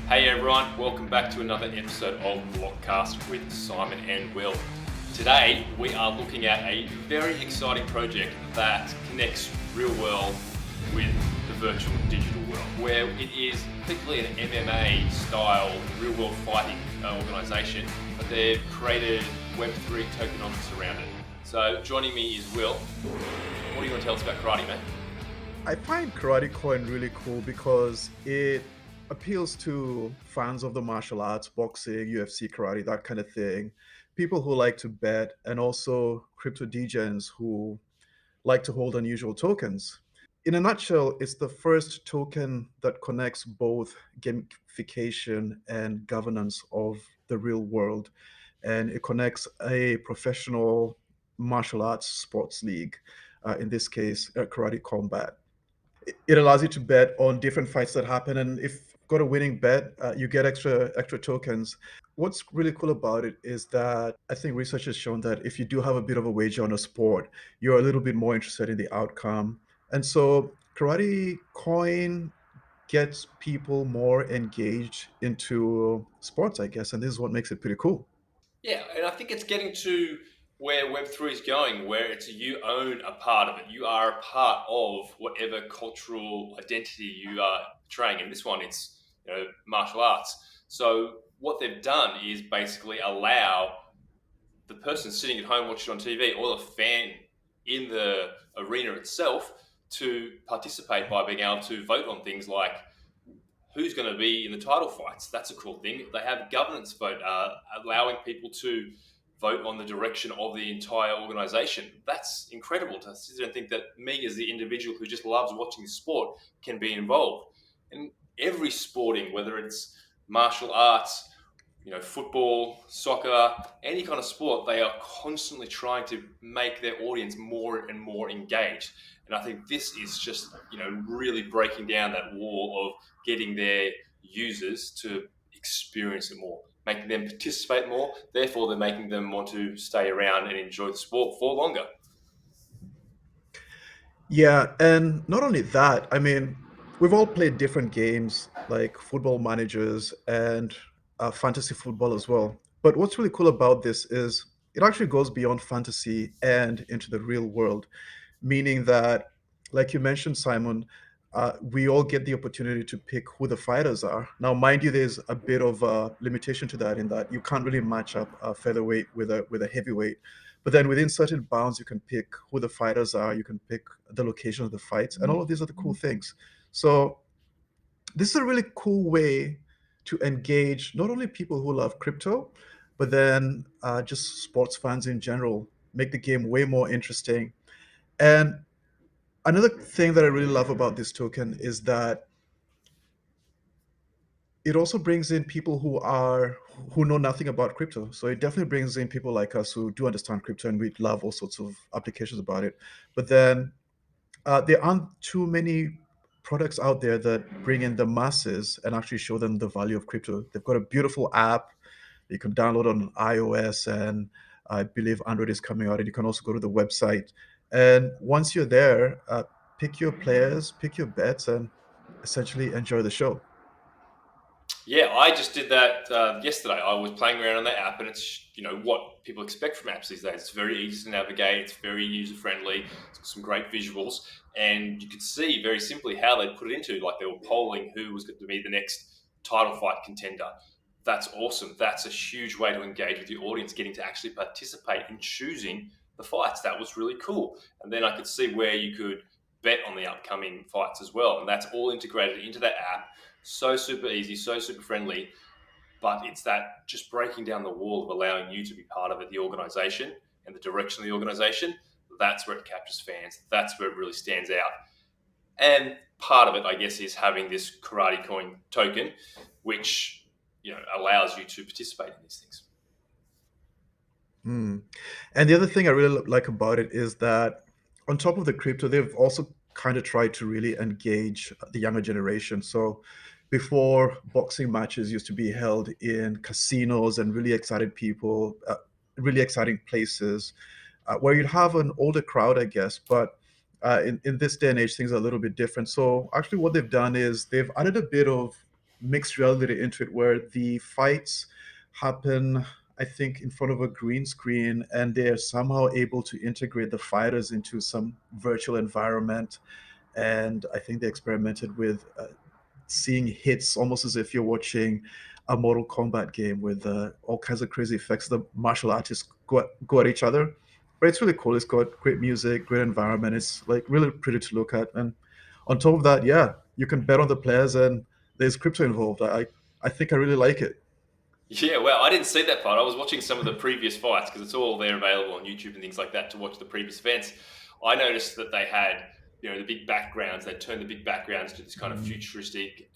Hey everyone, welcome back to another episode of Blockcast with Simon and Will. Today we are looking at a very exciting project that connects real world with the virtual digital world, where it is effectively an MMA style real world fighting organisation, but they've created Web3 tokenomics around it. So joining me is Will. What do you want to tell us about karate, mate? I find Karate Coin really cool because it appeals to fans of the martial arts, boxing, UFC, karate, that kind of thing. People who like to bet, and also crypto degens who like to hold unusual tokens. In a nutshell, it's the first token that connects both gamification and governance of the real world. And it connects a professional martial arts sports league, in this case, Karate Combat. It allows you to bet on different fights that happen, and if you've got a winning bet, you get extra tokens. What's really cool about it is that I think research has shown that if you do have a bit of a wager on a sport, you're a little bit more interested in the outcome. And so Karate Coin gets people more engaged into sports, I guess, and this is what makes it pretty cool. Yeah, and I think it's getting to where Web3 is going, where it's you own a part of it. You are a part of whatever cultural identity you are portraying. In this one, it's martial arts. So what they've done is basically allow the person sitting at home watching on TV or the fan in the arena itself to participate by being able to vote on things like who's going to be in the title fights. That's a cool thing. They have governance vote, allowing people to vote on the direction of the entire organization. That's incredible to sit there and think that me as the individual who just loves watching sport can be involved. And every sporting, whether it's martial arts, football, soccer, any kind of sport, they are constantly trying to make their audience more and more engaged. And I think this is just, really breaking down that wall of getting their users to experience it more, making them participate more. Therefore, they're making them want to stay around and enjoy the sport for longer. Yeah, and not only that, I mean, we've all played different games like football managers and fantasy football as well. But what's really cool about this is it actually goes beyond fantasy and into the real world, meaning that, like you mentioned, Simon, we all get the opportunity to pick who the fighters are. Now, mind you, there's a bit of a limitation to that in that you can't really match up a featherweight with a heavyweight. But then within certain bounds, you can pick who the fighters are, you can pick the location of the fights, and all of these are the cool things. So this is a really cool way to engage not only people who love crypto, but then just sports fans in general, make the game way more interesting. And another thing that I really love about this token is that it also brings in people who know nothing about crypto. So it definitely brings in people like us who do understand crypto and we love all sorts of applications about it. But then there aren't too many products out there that bring in the masses and actually show them the value of crypto. They've got a beautiful app you can download on iOS, and I believe Android is coming out. And you can also go to the website. And once you're there, pick your players, pick your bets, and essentially enjoy the show. Yeah, I just did that yesterday. I was playing around on that app, and it's what people expect from apps these days. It's very easy to navigate. It's very user friendly. It's got some great visuals, and you could see very simply how they put it into. Like they were polling who was going to be the next title fight contender. That's awesome. That's a huge way to engage with your audience, getting to actually participate in choosing the fights. That was really cool. And then I could see where you could bet on the upcoming fights as well, and that's all integrated into that app. So super easy, so super friendly, but it's that just breaking down the wall of allowing you to be part of it, the organization and the direction of the organization. That's where it captures fans. That's where it really stands out. And part of it, I guess, is having this karate coin token, which allows you to participate in these things. Mm. And the other thing I really like about it is that on top of the crypto, they've also kind of tried to really engage the younger generation. So before, boxing matches used to be held in casinos and really excited people, really exciting places, where you'd have an older crowd, I guess. But in this day and age, things are a little bit different. So actually, what they've done is they've added a bit of mixed reality into it where the fights happen, I think, in front of a green screen, and they're somehow able to integrate the fighters into some virtual environment. And I think they experimented with seeing hits almost as if you're watching a Mortal Kombat game with all kinds of crazy effects. The martial artists go at each other, but it's really cool. It's got great music, great environment. It's like really pretty to look at. And on top of that, yeah, you can bet on the players, and there's crypto involved. I think I really like it. Yeah, well, I didn't see that part. I was watching some of the previous fights because it's all there available on YouTube and things like that to watch the previous events. I noticed that they had, the big backgrounds. They turned the big backgrounds to this kind of Mm, futuristic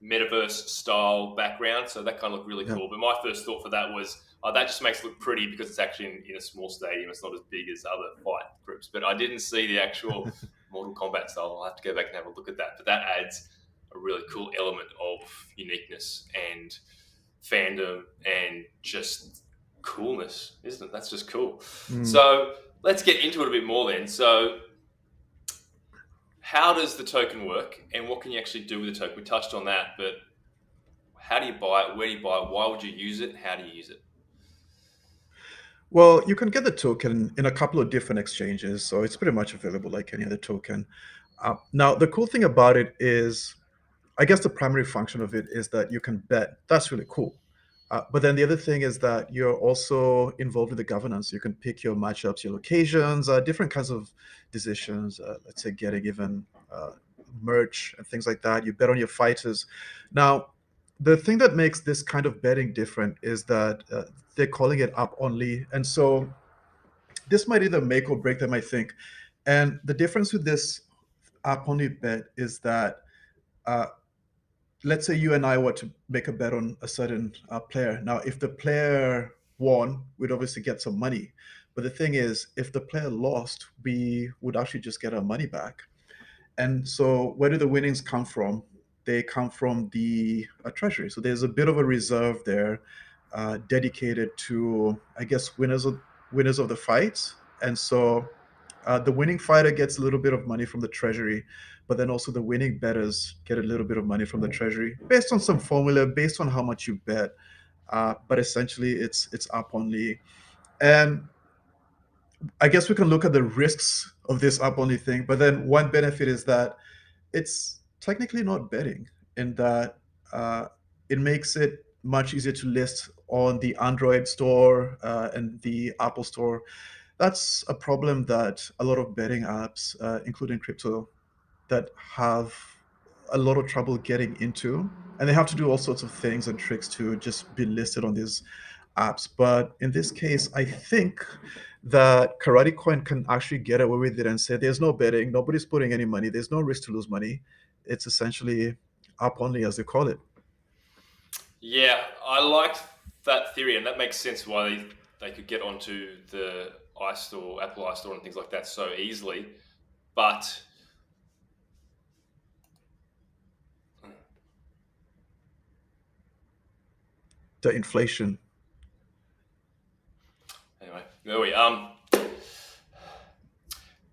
metaverse style background. So that kind of looked really yeah. cool. But my first thought for that was, that just makes it look pretty because it's actually in a small stadium. It's not as big as other fight groups. But I didn't see the actual Mortal Kombat style. I'll have to go back and have a look at that. But that adds a really cool element of uniqueness and fandom and just coolness, isn't it? That's just cool. Mm. So let's get into it a bit more then. So, how does the token work and what can you actually do with the token? We touched on that, but how do you buy it? Where do you buy it? Why would you use it? How do you use it? Well, you can get the token in a couple of different exchanges, so it's pretty much available like any other token. Now, the cool thing about it is, I guess the primary function of it is that you can bet. That's really cool. But then the other thing is that you're also involved in the governance. You can pick your matchups, your locations, different kinds of decisions. Let's say getting even merch and things like that. You bet on your fighters. Now, the thing that makes this kind of betting different is that they're calling it up only, and so this might either make or break them, I think. And the difference with this app only bet is that uh, let's say you and I were to make a bet on a certain player. Now, if the player won, we'd obviously get some money. But the thing is, if the player lost, we would actually just get our money back. And so, where do the winnings come from? They come from the treasury. So there's a bit of a reserve there, dedicated to, I guess, winners of the fights. And so the winning fighter gets a little bit of money from the treasury, but then also the winning bettors get a little bit of money from the treasury based on some formula, based on how much you bet. But essentially, it's up only. And I guess we can look at the risks of this up only thing. But then one benefit is that it's technically not betting in that uh, it makes it much easier to list on the Android store and the Apple store. That's a problem that a lot of betting apps, including crypto, that have a lot of trouble getting into. And they have to do all sorts of things and tricks to just be listed on these apps. But in this case, I think that Karate Coin can actually get away with it and say there's no betting, nobody's putting any money, there's no risk to lose money. It's essentially up only, as they call it. Yeah, I liked that theory, and that makes sense why they could get onto the iStore, Apple iStore, and things like that so easily. But The inflation. anyway, there we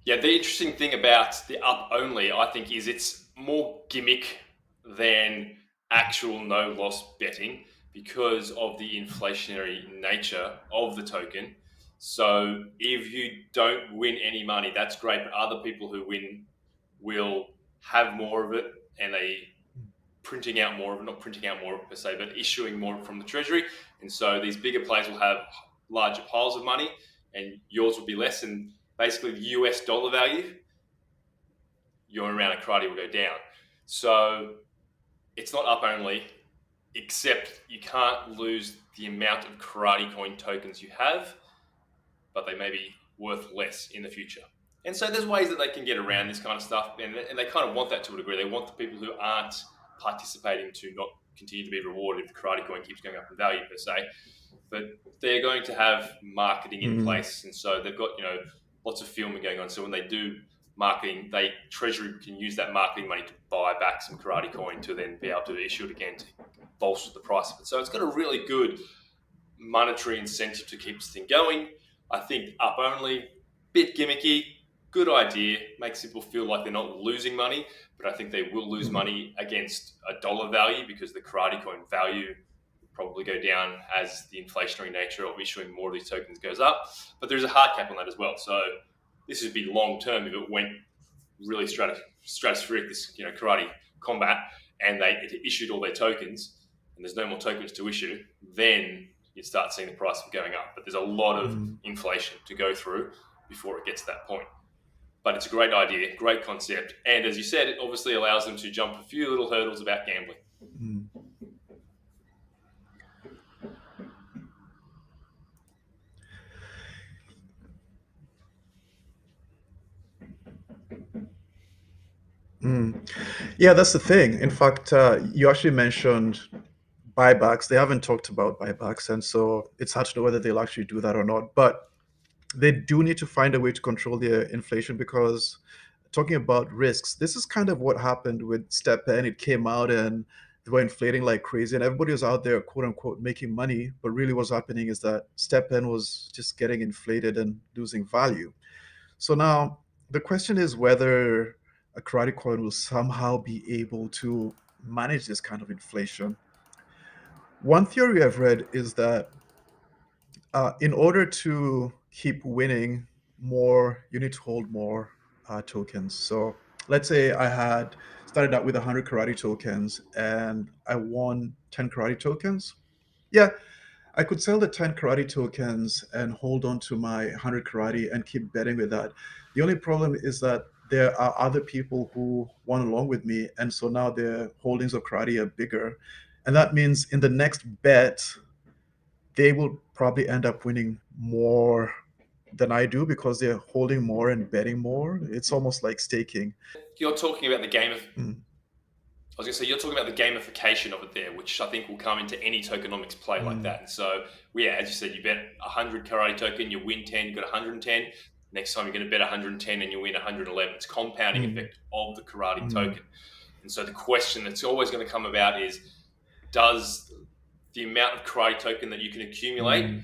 yeah, the interesting thing about the up only, I think, is it's more gimmick than actual no loss betting because of the inflationary nature of the token. So if you don't win any money, that's great, but other people who win will have more of it and they printing out more of it, not printing out more of it per se, but issuing more from the treasury. And so these bigger players will have larger piles of money and yours will be less. And basically the US dollar value, your amount of karate will go down. So it's not up only, except you can't lose the amount of karate coin tokens you have, but they may be worth less in the future. And so there's ways that they can get around this kind of stuff, and they kind of want that to a degree. They want the people who aren't participating to not continue to be rewarded if the karate coin keeps going up in value per se. But they're going to have marketing in Mm. place, and so they've got lots of filming going on. So when they do marketing, they treasury can use that marketing money to buy back some karate coin to then be able to issue it again to bolster the price of it. So it's got a really good monetary incentive to keep this thing going. I think up only, bit gimmicky, good idea, makes people feel like they're not losing money, but I think they will lose mm, money against a dollar value because the karate coin value will probably go down as the inflationary nature of issuing more of these tokens goes up. But there's a hard cap on that as well. So this would be long term if it went really stratospheric, this karate combat, and they issued all their tokens, and there's no more tokens to issue, then you start seeing the price going up. But there's a lot of mm, inflation to go through before it gets to that point. But it's a great idea, great concept, and as you said, it obviously allows them to jump a few little hurdles about gambling. mm, mm. Yeah, that's the thing. In fact, you actually mentioned buybacks. They haven't talked about buybacks, and so it's hard to know whether they'll actually do that or not. But they do need to find a way to control their inflation because talking about risks, this is kind of what happened with StepN. It came out and they were inflating like crazy, and everybody was out there, quote unquote, making money. But really, what's happening is that StepN was just getting inflated and losing value. So now the question is whether a karate coin will somehow be able to manage this kind of inflation. One theory I've read is that in order to keep winning more, you need to hold more tokens. So let's say I had started out with 100 karate tokens and I won 10 karate tokens. Yeah, I could sell the 10 karate tokens and hold on to my 100 karate and keep betting with that. The only problem is that there are other people who won along with me. And so now their holdings of karate are bigger. And that means in the next bet, they will probably end up winning more than I do because they're holding more and betting more. It's almost like staking. You're talking about the game of Mm, I was going to say, you're talking about the gamification of it there, which I think will come into any tokenomics play like mm, that. And so, yeah, as you said, you bet 100 karate token, you win 10, you got 110. Next time you're going to bet 110 and you win 111. It's compounding mm, effect of the karate mm, token. And so the question that's always going to come about is, does the amount of karate token that you can accumulate mm,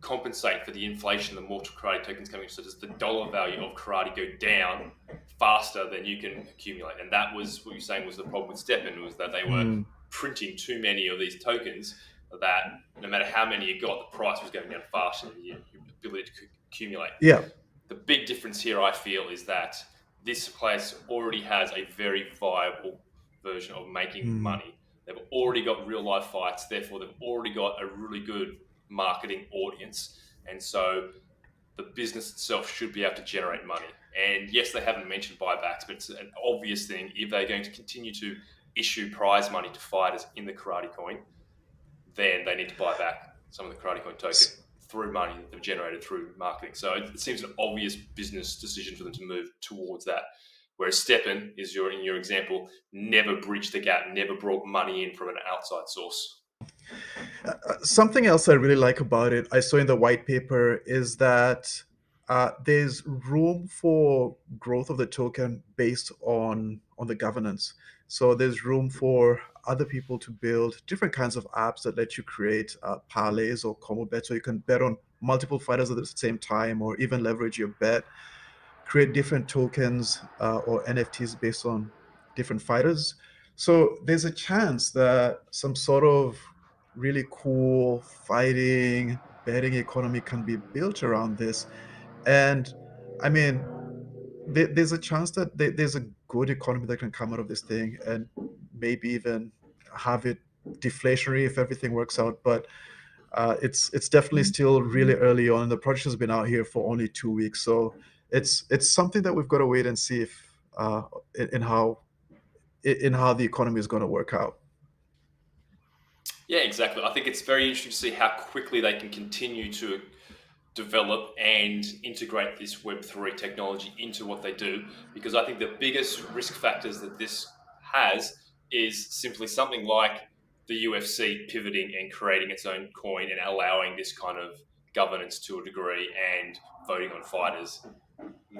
compensate for the inflation, the mortal karate tokens coming? So does the dollar value of karate go down faster than you can accumulate? And that was what you're saying was the problem with Steppen, was that they were mm. printing too many of these tokens that no matter how many you got, the price was going down faster than your ability to accumulate. Yeah. The big difference here, I feel, is that this place already has a very viable version of making Mm, money. They've already got real life fights, therefore, they've already got a really good marketing audience. And so the business itself should be able to generate money. And yes, they haven't mentioned buybacks, but it's an obvious thing. If they're going to continue to issue prize money to fighters in the karate coin, then they need to buy back some of the karate coin token S- through money that they've generated through marketing. So it seems an obvious business decision for them to move towards that. Whereas Steppen is in your example, never bridged the gap, never brought money in from an outside source. Something else I really like about it, I saw in the white paper, is that there's room for growth of the token based on the governance. So there's room for other people to build different kinds of apps that let you create parlays or combo bets, so you can bet on multiple fighters at the same time, or even leverage your bet, create different tokens or NFTs based on different fighters. So there's a chance that some sort of really cool fighting betting economy can be built around this. And I mean, there's a chance that there's a good economy that can come out of this thing, and maybe even have it deflationary if everything works out. But it's definitely still really early on, and the project has been out here for only 2 weeks. So it's something that we've got to wait and see if in how in how the economy is going to work out. Yeah, exactly. I think it's very interesting to see how quickly they can continue to develop and integrate this Web3 technology into what they do. Because I think the biggest risk factors that this has is simply something like the UFC pivoting and creating its own coin and allowing this kind of governance to a degree and voting on fighters.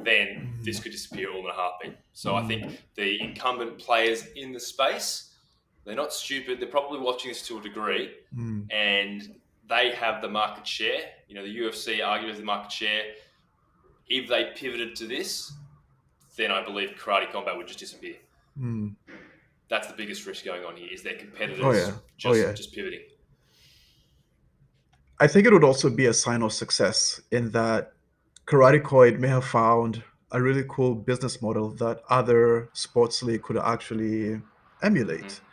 Then this Mm, could disappear all in a heartbeat. So I think mm, the incumbent players in the space, they're not stupid. They're probably watching this to a degree, mm, and they have the market share. You know, the UFC arguably has the market share. If they pivoted to this, then I believe karate combat would just disappear. Mm. That's the biggest risk going on here, is their Oh yeah. competitors Oh yeah. just pivoting. I think it would also be a sign of success in that Karate Kid may have found a really cool business model that other sports league could actually emulate. Mm-hmm.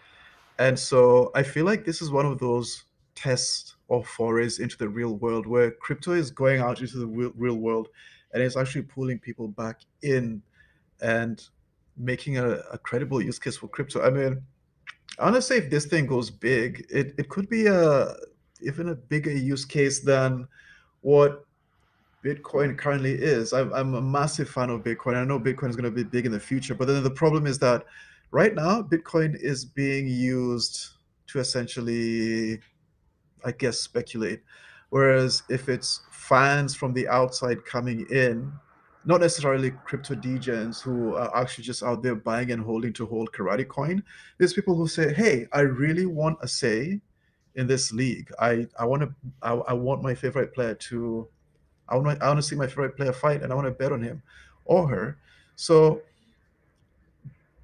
And so I feel like this is one of those tests or forays into the real world where crypto is going out into the real world and it's actually pulling people back in and making a credible use case for crypto. I mean, honestly, if this thing goes big, it could be a even a bigger use case than what Bitcoin currently is. I'm a massive fan of Bitcoin. I know Bitcoin is going to be big in the future, but then the problem is that right now Bitcoin is being used to essentially, I guess, speculate. Whereas if it's fans from the outside coming in, not necessarily crypto degens who are actually just out there buying and holding to hold karate coin, there's people who say, "Hey, I really want a say in this league. I want to I want my favorite player to I want to see my favorite player fight, and I want to bet on him or her." So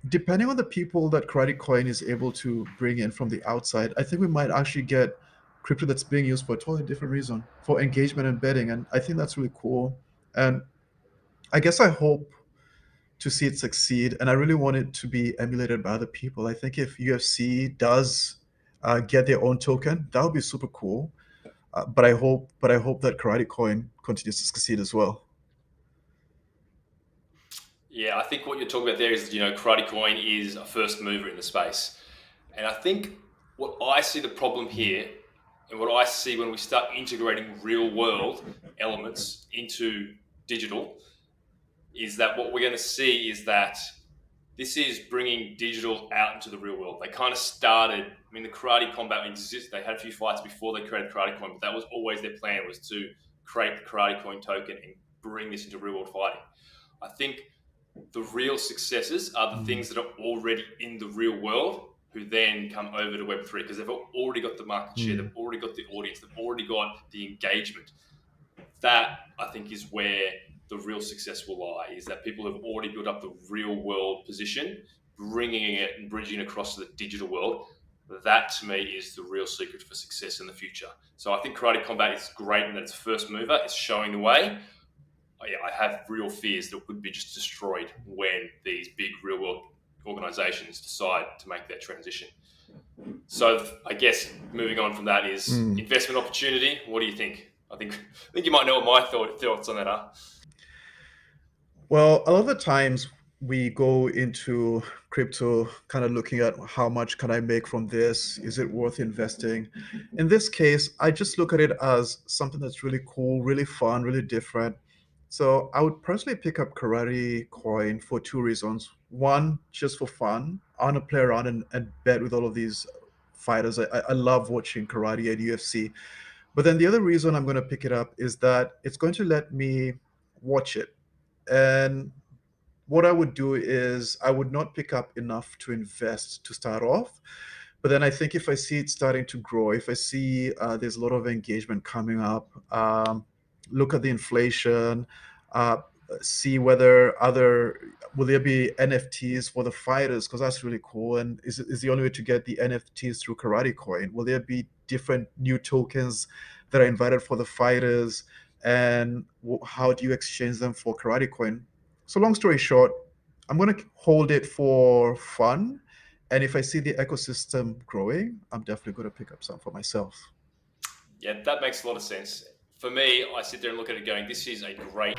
depending on the people that Karate Coin is able to bring in from the outside, I think we might actually get crypto that's being used for a totally different reason, for engagement and betting, and I think that's really cool. And I guess I hope to see it succeed, and I really want it to be emulated by other people. I think if UFC does get their own token, that would be super cool. But I hope that Karate Coin continues to succeed as well. Yeah, I think what you're talking about there is, Karate Coin is a first mover in the space. And I think what I see the problem Mm. here, and what I see when we start integrating real world elements into digital, is that what we're going to see is that this is bringing digital out into the real world. They kind of started. I mean, the karate combat exists. They had a few fights before they created karate coin, but that was always their plan, was to create the karate coin token and bring this into real world fighting. I think the real successes are the Mm. things that are already in the real world, who then come over to Web3 because they've already got the market share, they've Mm. already got the audience, they've already got the engagement. That, I think, is where the real success will lie, is that people have already built up the real world position, bringing it and bridging it across to the digital world. That to me is the real secret for success in the future. So I think Karate Combat is great in that it's first mover, it's showing the way. Yeah, I have real fears that would be just destroyed when these big real world organizations decide to make that transition. So I guess moving on from that is Mm. investment opportunity. What do you think? I think you might know what my thoughts on that are. Well, a lot of the times we go into crypto kind of looking at how much can I make from this? Is it worth investing? In this case, I just look at it as something that's really cool, really fun, really different. So I would personally pick up Karate Coin for two reasons. One, just for fun. I want to play around and bet with all of these fighters. I love watching karate and UFC. But then the other reason I'm going to pick it up is that it's going to let me watch it. And what I would do is I would not pick up enough to invest to start off. But then I think if I see it starting to grow, if I see there's a lot of engagement coming up, look at the inflation, uh, see whether other will there be NFTs for the fighters because that's really cool. And is the only way to get the NFTs through Karate Coin? Will there be different new tokens that are invited for the fighters? And how do you exchange them for Karate Coin? So long story short, I'm going to hold it for fun. And if I see the ecosystem growing, I'm definitely going to pick up some for myself. Yeah, that makes a lot of sense. For me, I sit there and look at it going, this is a great